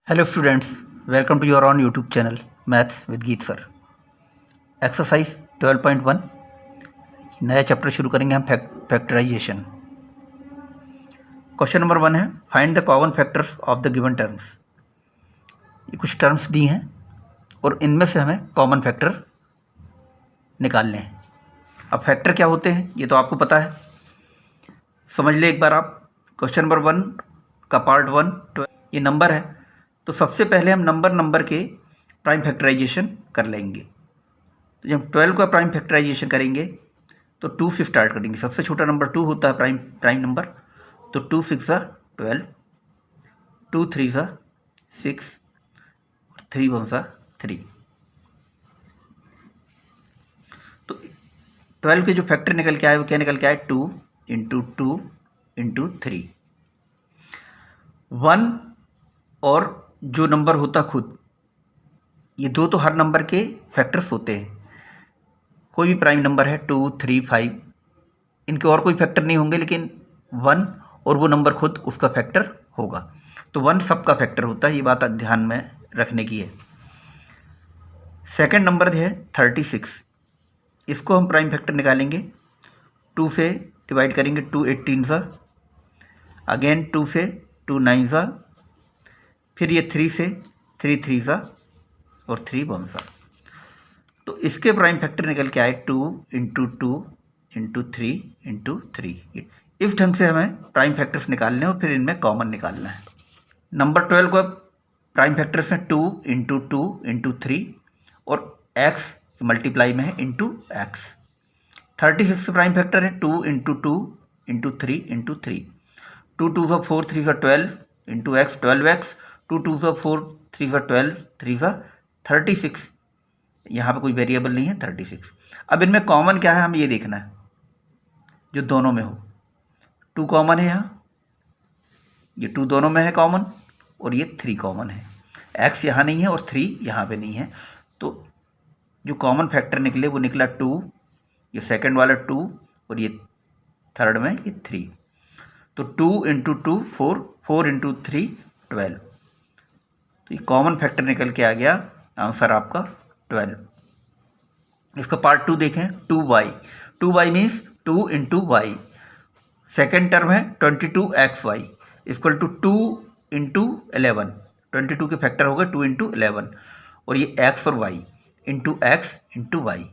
Hello students, welcome to your on YouTube channel maths with Geet sir. Exercise 12.1 नया chapter शुरू करेंगे हम factorisation. Question number 1 है find the common factors of the given terms. ये कुछ terms दी हैं और इनमें से हमें कॉमन फैक्टर निकालने हैं। अब फैक्टर क्या होते हैं ये तो आपको पता है, समझ ले एक बार आप। क्वेश्चन नंबर 1 का पार्ट 1 ये नंबर है, तो सबसे पहले हम नंबर के प्राइम फैक्टराइजेशन कर लेंगे। तो जब 12 का प्राइम फैक्टराइजेशन करेंगे तो 2 से स्टार्ट करेंगे। सबसे छोटा नंबर 2 होता है प्राइम नंबर, तो 2 6 12, 2 3 6 और 3 1 3। तो 12 के जो फैक्टर निकल के आए वो क्या निकल के आए, 2 इंटू 2 इंटू 3। 1 और जो नंबर होता खुद, ये दो तो हर नंबर के फैक्टर्स होते हैं। कोई भी प्राइम नंबर है 2 3 5, इनके और कोई फैक्टर नहीं होंगे, लेकिन 1 और वो नंबर खुद उसका फैक्टर होगा। तो 1 सबका फैक्टर होता है, ये बात ध्यान में रखने की है। सेकंड नंबर है 36, इसको हम प्राइम फैक्टर निकालेंगे। 2 से डिवाइड करेंगे, 2 18 अगेन 2 से 2 9 फिर ये 3 से 3 3 और 3 1 तो इसके प्राइम फैक्टर निकल के आए 2 इंटू 2 इंटू 3 इंटू 3। इस ढंग से हमें प्राइम फैक्टर्स निकालने हैं और फिर इनमें कॉमन निकालना है। नंबर 12 का प्राइम फैक्टर्स हैं 2 इंटू 2 इंटू 3 और x मल्टीप्लाई में है इंटू एक्स। 36 का प्राइम फैक्टर है 2 into 2 into 3 into 3। 2 2 4 3 12 into x 12x, 2 2 4 3 12 3 36। यहाँ पे कोई वेरिएबल नहीं है 36। अब इनमें कॉमन क्या है हमें ये देखना है, जो दोनों में हो। 2 कॉमन है यहाँ, ये 2 दोनों में है कॉमन, और ये 3 कॉमन है। x यहाँ नहीं है और 3 यहाँ पे नहीं है, तो जो कॉमन फैक्टर निकले वो निकला 2, ये सेकंड वाला 2 और ये थर्ड में ये 3। तो 2 इंटू 2 4, 4 इंटू 3 12। तो ये कॉमन फैक्टर निकल के आ गया, आंसर आपका 12। इसका पार्ट 2 देखें, 2y। 2y means 2 into y. Second term है 22xy इक्वल टू 2 इंटू 11। 22 के फैक्टर हो गए 2 इंटू 11, और ये x और y into x into y.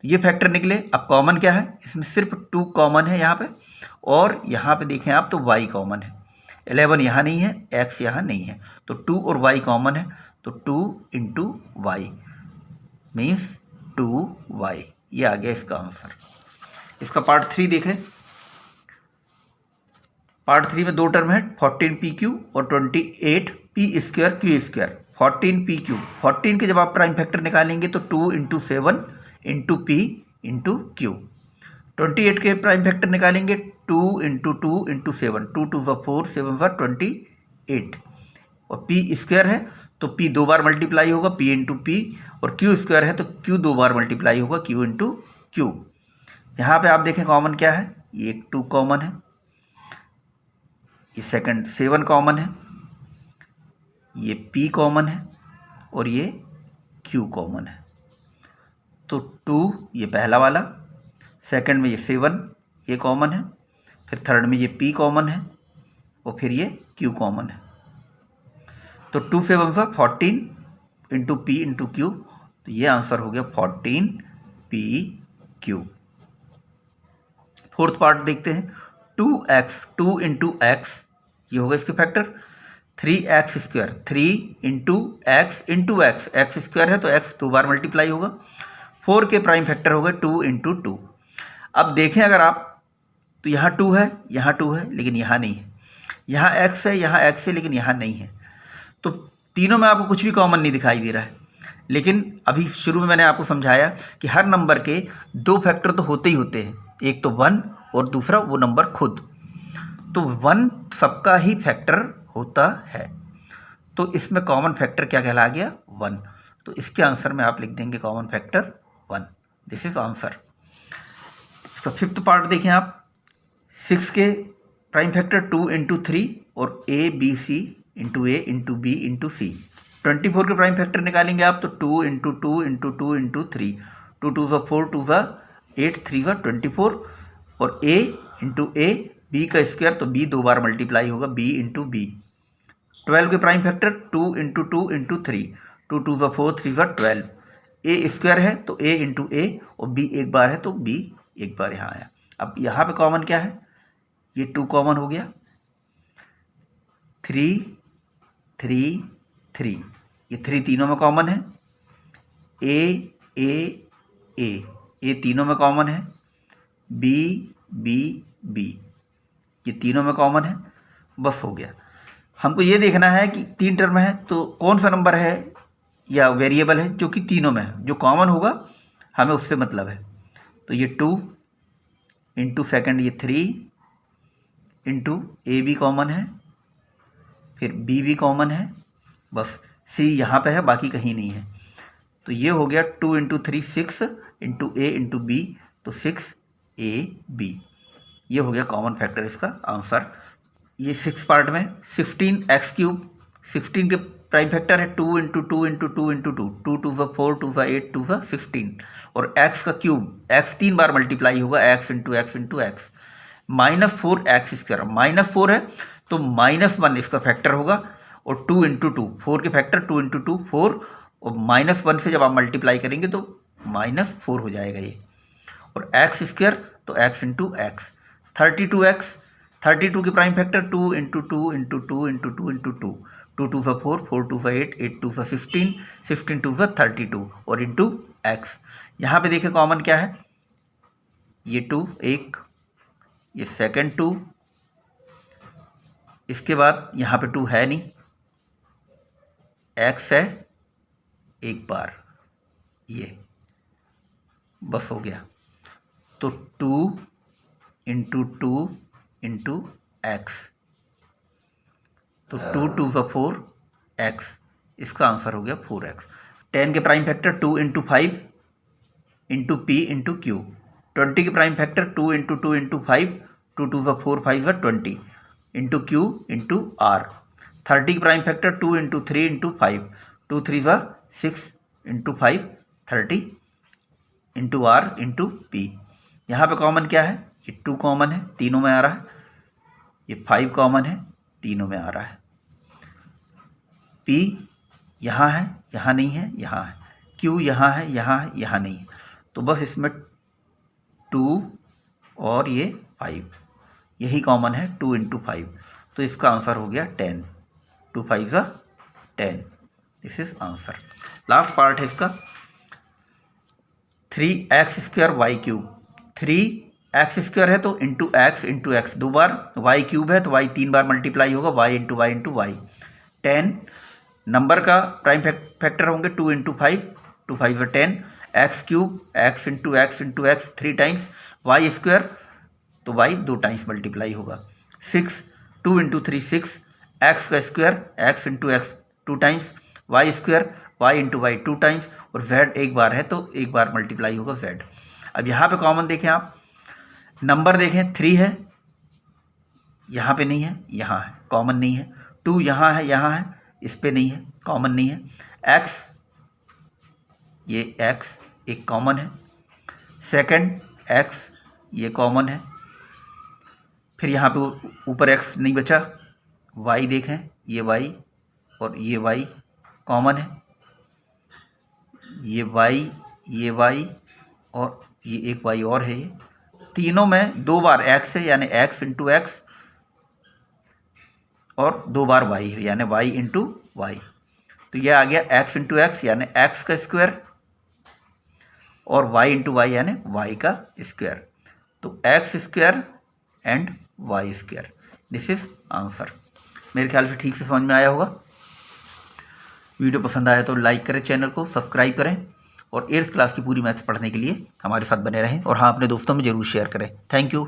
तो ये फैक्टर निकले। अब कॉमन क्या है, इसमें सिर्फ 2 कॉमन है यहाँ पे, और यहाँ पे देखें आप तो y कॉमन है। 11 यहाँ नहीं है, x यहाँ नहीं है, तो 2 और y कॉमन है, तो 2 इंटू वाई मीन्स 2y। ये आ गया इसका आंसर। इसका पार्ट 3 देखें। पार्ट 3 में 2 टर्म है 14pq और 28p square Q square. 14pq, 14 के जब आप प्राइम फैक्टर निकालेंगे तो 2 into 7 into p into Q. 28 के प्राइम फैक्टर निकालेंगे 2 इंटू 2 इंटू 7, 2 2 4 7 28, और पी स्क्वायर है तो पी 2 बार मल्टीप्लाई होगा, पी इंटू पी, और क्यू स्क्वायर है तो क्यू 2 बार मल्टीप्लाई होगा, क्यू इंटू क्यू। यहाँ पे आप देखें कॉमन क्या है, ये एक 2 कॉमन है, ये सेकंड 7 कॉमन है, ये P कॉमन है, और ये Q कॉमन है। तो 2 ये पहला वाला, सेकंड में ये 7 ये कॉमन है, फिर थर्ड में ये P कॉमन है, और फिर ये Q कॉमन है। तो 2 से 1 14 इंटू P इंटू Q, तो ये आंसर हो गया 14PQ। फोर्थ पार्ट देखते हैं, 2x, 2 इंटू एक्स, ये होगा इसके factor. 3x square, 3 into x, x square है तो x 2 बार मल्टीप्लाई होगा। 4 के प्राइम फैक्टर हो गए 2 इंटू 2। अब देखें अगर आप, तो यहाँ 2 है, यहाँ 2 है, लेकिन यहाँ नहीं है। यहाँ x है, यहाँ x है, लेकिन यहाँ नहीं है। तो तीनों में आपको कुछ भी कॉमन नहीं दिखाई दे रहा है, लेकिन अभी शुरू में मैंने आपको समझाया कि हर नंबर के 2 फैक्टर तो होते ही होते हैं, एक तो 1 और दूसरा वो नंबर खुद। तो 1 सबका ही फैक्टर होता है, तो इसमें कॉमन फैक्टर क्या कहला गया, 1। तो इसके आंसर में आप लिख देंगे common factor 1। This is answer. इसका फिफ्थ पार्ट देखें आप, 6 के प्राइम फैक्टर 2 इंटू 3 और A B C into a into b into c. 24 के प्राइम फैक्टर निकालेंगे आप तो 2 इंटू 2 इंटू 2 इंटू 3, 2 2 4 2 8 3 24 और a इंटू ए बी का स्क्वायर तो b 2 बार मल्टीप्लाई होगा b इंटू बी। 12 के प्राइम फैक्टर 2 इंटू 2 इंटू 3, 2 2 4 3 12, ए स्क्वायर है तो a इंटू ए और b एक बार है तो b एक बार यहाँ आया। अब यहाँ पे कॉमन क्या है, ये 2 कॉमन हो गया, 3 3 3, ये 3 तीनों में कॉमन है, ए तीनों में कॉमन है, बी बी बी ये तीनों में कॉमन है। बस हो गया। हमको ये देखना है कि 3 टर्म है तो कौन सा नंबर है या वेरिएबल है जो कि तीनों में है, जो कॉमन होगा हमें उससे मतलब है। तो ये 2 इंटू सेकेंड ये 3 इंटू ए भी कॉमन है, फिर बी भी कॉमन है, बस सी यहाँ पे है बाकी कहीं नहीं है। तो ये हो गया 2 into 3 6 into a into B तो 6 ए बी, ये हो गया कॉमन फैक्टर इसका आंसर। ये 6 पार्ट में 16 एक्स क्यूब, 16 के प्राइम फैक्टर है 2 इंटू 2 इंटू 2 इंटू 2, 2 2 4 2 8 2 16 और एक्स का क्यूब, एक्स 3 बार मल्टीप्लाई होगा, x into x into x, -4 x square, -4 है तो -1 इसका फैक्टर होगा और 2 इंटू 2, 4 के फैक्टर 2 इंटू 2 4 और -1 से जब आप मल्टीप्लाई करेंगे तो -4 हो जाएगा ये, और एक्स स्क्वायर तो एक्स इंटू एक्स, 32x, 32 के prime factor 2 into 2 into 2 into 2 into 2, 2 2 4 4 2 8 8 2 15 16 2 32 और इंटू एक्स। यहाँ पे देखें कॉमन क्या है, ये 2 एक, ये सेकेंड 2, इसके बाद यहाँ पे 2 है नहीं, एक्स है एक बार, ये बस हो गया। तो 2 इंटू 2 इंटू एक्स, तो 2 2 4 एक्स, इसका आंसर हो गया 4x। 10 के prime factor 2 into 5 into p into q, 20 के prime factor 2 into 2 into 5, 2 2 4 5 20 into q into r, 30 के prime factor 2 into 3 into 5, 2 3 6 into 5 30 into r into p. यहाँ पे कॉमन क्या है, ये 2 कॉमन है तीनों में आ रहा है, ये 5 कॉमन है तीनों में आ रहा है, P यहाँ है यहाँ नहीं है यहाँ है, Q यहाँ है यहाँ नहीं है, तो बस इसमें 2 और ये 5 यही कॉमन है, 2 इंटू 5, तो इसका आंसर हो गया 10, 2 5 10, this is answer. Last part है इसका 3x square Y cube, 3x square है तो इंटू एक्स 2 बार, वाई क्यूब है तो वाई 3 बार मल्टीप्लाई होगा, वाई इंटू वाई। 10 नंबर का प्राइम फैक्टर होंगे 2 into 5, 2 5 10, x cube x into x 3 times, y square तो वाई 2 टाइम्स मल्टीप्लाई होगा, 6 2 इंटू 3 6, एक्स का square x into x 2 times, y square y into y 2 times और z एक बार है तो एक बार मल्टीप्लाई होगा z। अब यहाँ पे कॉमन देखें आप, नंबर देखें 3 है यहाँ पे नहीं है, यहाँ है कॉमन नहीं है, 2 यहाँ है इस पे नहीं है कॉमन नहीं है, x ये x एक कॉमन है, सेकंड x ये कॉमन है, फिर यहाँ पे ऊपर x नहीं बचा, y देखें ये y और ये y कॉमन है, ये y और ये एक y और है, ये तीनों में 2 बार x है यानी x इंटू एक्स और 2 बार y है यानी y इंटू वाई, तो यह आ गया x इंटू एक्स यानी x का स्क्वायर और y इंटू वाई यानी y का स्क्वायर, तो x square and y square, this is answer. मेरे ख्याल से ठीक से समझ में आया होगा। वीडियो पसंद आया तो लाइक करें, चैनल को सब्सक्राइब करें और 8th क्लास की पूरी मैथ्स पढ़ने के लिए हमारे साथ बने रहें और हाँ अपने दोस्तों में ज़रूर शेयर करें। Thank you.